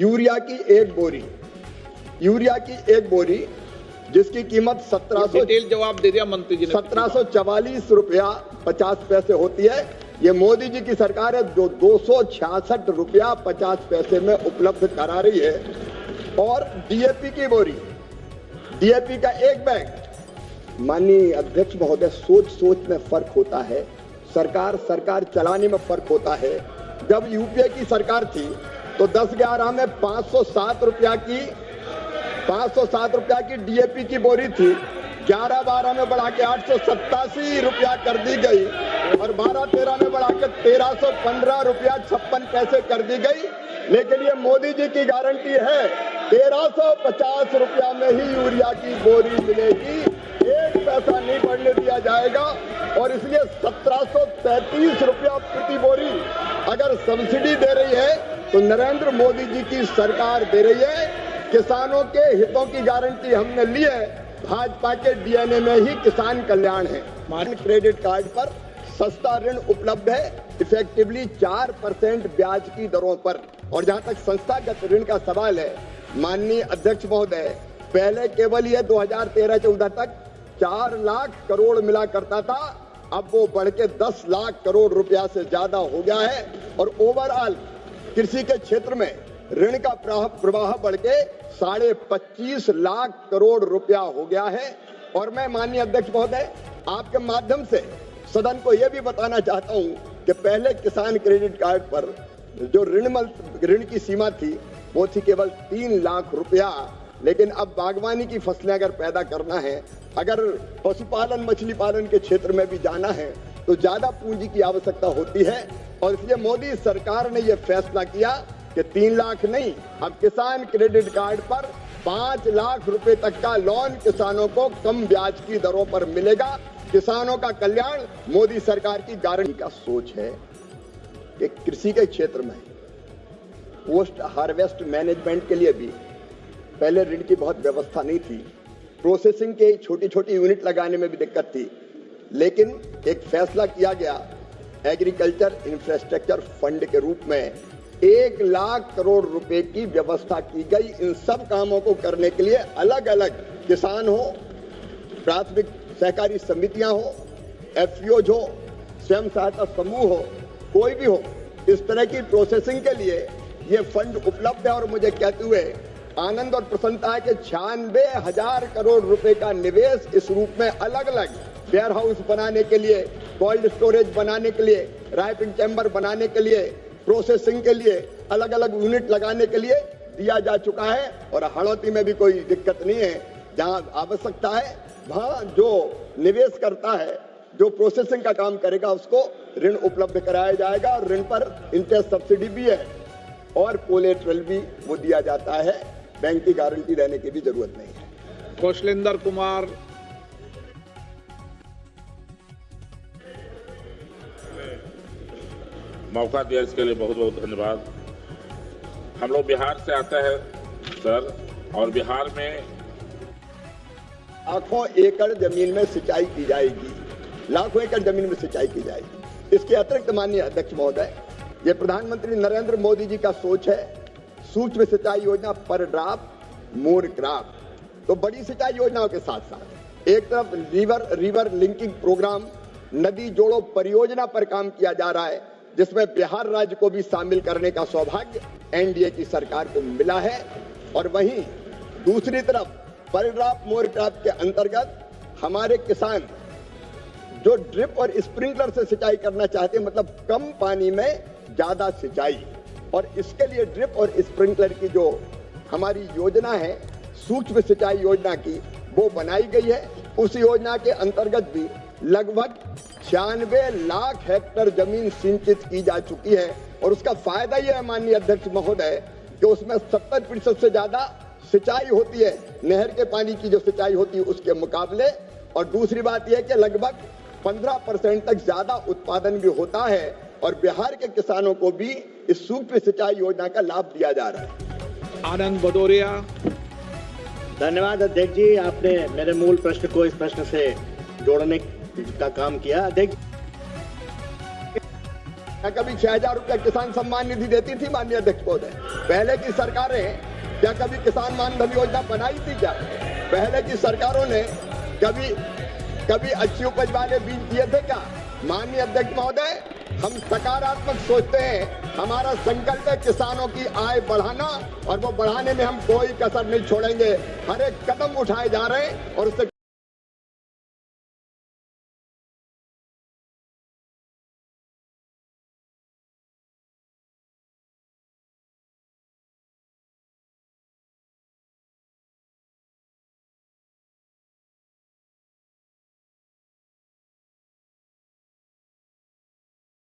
Urea की एक बोरी जिसकी कीमत डिटेल जवाब दे दिया मंत्री जी ने। 1744 रुपया 50 पैसे होती है। ये मोदी जी की सरकार है जो 266 रुपया 50 पैसे में उपलब्ध करा रही है। और डीएपी की बोरी, डीएपी का एक बैग, माननीय अध्यक्ष महोदय, सोच में फर्क होता है, सरकार चलाने में फर्क होता है। जब यूपीए की सरकार थी तो 10-11 में 507 रुपया की डीएपी की बोरी थी। 11-12 में बढ़ा के 887 रुपया कर दी गई और 12-13 में बढ़ाकर 1315 रुपया 56 पैसे कर दी गई। लेकिन ये मोदी जी की गारंटी है 1350 रुपया में ही यूरिया की बोरी मिलेगी, एक पैसा नहीं बढ़ने दिया जाएगा। और इसलिए 1733 रुपया प्रति बोरी अगर सब्सिडी दे रही है तो नरेंद्र मोदी जी की सरकार दे रही है। किसानों के हितों की गारंटी हमने ली है। भाजपा के डीएनए में ही किसान कल्याण है। क्रेडिट कार्ड पर सस्ता ऋण उपलब्ध है, इफेक्टिवली 4% ब्याज की दरों पर। और जहां तक संस्थागत ऋण का सवाल है, माननीय अध्यक्ष महोदय, पहले केवल ये 2013-14 तक 4 लाख करोड़ मिला करता था, अब वो बढ़ के 10 लाख करोड़ रुपया से ज्यादा हो गया है। और ओवरऑल कृषि के क्षेत्र में ऋण का प्रवाह बढ़ के 25.5 लाख करोड़ रुपया हो गया है। और मैं माननीय अध्यक्ष महोदय आपके माध्यम से सदन को यह भी बताना चाहता हूं कि पहले किसान क्रेडिट कार्ड पर जो ऋण की सीमा थी वो थी केवल 3 लाख रुपया। लेकिन अब बागवानी की फसलें अगर पैदा करना है, अगर पशुपालन मछली पालन के क्षेत्र में भी जाना है तो ज्यादा पूंजी की आवश्यकता होती है। और इसलिए मोदी सरकार ने यह फैसला किया कि 3 लाख नहीं, अब किसान क्रेडिट कार्ड पर 5 लाख रुपए तक का लोन किसानों को कम ब्याज की दरों पर मिलेगा। किसानों का कल्याण मोदी सरकार की गारंटी का सोच है कि कृषि के क्षेत्र में पोस्ट हार्वेस्ट मैनेजमेंट के लिए भी पहले ऋण की बहुत व्यवस्था नहीं थी। प्रोसेसिंग के छोटी यूनिट लगाने में भी दिक्कत थी। लेकिन एक फैसला किया गया, एग्रीकल्चर इंफ्रास्ट्रक्चर फंड के रूप में 1 लाख करोड़ रुपए की व्यवस्था की गई। इन सब कामों को करने के लिए अलग अलग किसान हो, प्राथमिक सहकारी समितियां हो, एफपीओ हो, स्वयं सहायता समूह हो, कोई भी हो, इस तरह की प्रोसेसिंग के लिए ये फंड उपलब्ध है। और मुझे कहते हुए आनंद और प्रसन्नता है कि 96,000 करोड़ रुपए का निवेश इस रूप में अलग अलग वेयर हाउस बनाने के लिए, कोल्ड स्टोरेज बनाने के लिए, राइपिंग चैम्बर बनाने के लिए, प्रोसेसिंग के लिए अलग अलग यूनिट लगाने के लिए दिया जा चुका है। और हड़ौती में भी कोई दिक्कत नहीं है। जहां आवश्यकता है वहां जो निवेश करता है, जो प्रोसेसिंग का काम करेगा, उसको ऋण उपलब्ध कराया जाएगा। और ऋण पर इंटरेस्ट सब्सिडी भी है और कोलेटरल भी वो दिया जाता है। बैंक की गारंटी देने की भी जरूरत नहीं है। कौशलेंद्र कुमार। मौका दिया इसके लिए बहुत बहुत धन्यवाद। हम लोग बिहार से आते हैं सर, और बिहार में लाखों एकड़ जमीन में सिंचाई की जाएगी, लाखों एकड़ जमीन में सिंचाई की जाएगी। इसके अतिरिक्त माननीय अध्यक्ष महोदय, ये प्रधानमंत्री नरेंद्र मोदी जी का सोच है, सूक्ष्म सिंचाई योजना पर ड्रॉप मोर क्रॉप। तो बड़ी सिंचाई योजनाओं के साथ साथ एक तरफ रिवर लिंकिंग प्रोग्राम, नदी जोड़ो परियोजना पर काम किया जा रहा है, जिसमें बिहार राज्य को भी शामिल करने का सौभाग्य एनडीए की सरकार को मिला है। और वहीं दूसरी तरफ पर ड्रॉप मोर क्रॉप के अंतर्गत हमारे किसान जो ड्रिप और स्प्रिंकलर से सिंचाई करना चाहते हैं, मतलब कम पानी में ज्यादा सिंचाई, और इसके लिए ड्रिप और स्प्रिंकलर की जो हमारी योजना है, सूक्ष्म सिंचाई योजना की, वो बनाई गई है। उस योजना के अंतर्गत भी लगभग 96 लाख हेक्टेयर जमीन सिंचित की जा चुकी है। और उसका फायदा यह है माननीय अध्यक्ष महोदय कि उसमें 70% से ज्यादा सिंचाई होती है, नहर के पानी की जो सिंचाई होती है उसके मुकाबले। और दूसरी बात यह है कि लगभग 15% तक ज्यादा उत्पादन भी होता है। और बिहार के किसानों को भी इस सूक्ष्म सिंचाई योजना का लाभ दिया जा रहा है। आनंद भदौरिया। धन्यवाद अध्यक्ष जी, आपने मेरे मूल प्रश्न को इस प्रश्न से जोड़ने का काम किया। अध्यक्ष, क्या कभी 6,000 रुपया किसान सम्मान निधि देती थी माननीय अध्यक्ष महोदय? पहले की सरकारें क्या कभी किसान मानधन योजना बनाई थी क्या? पहले की सरकारों ने कभी अच्छी उपज वाले बीज दिए थे क्या? माननीय अध्यक्ष महोदय, हम सकारात्मक सोचते हैं। हमारा संकल्प है किसानों की आय बढ़ाना और वो बढ़ाने में हम कोई कसर नहीं छोड़ेंगे। हर एक कदम उठाए जा रहे हैं और उससे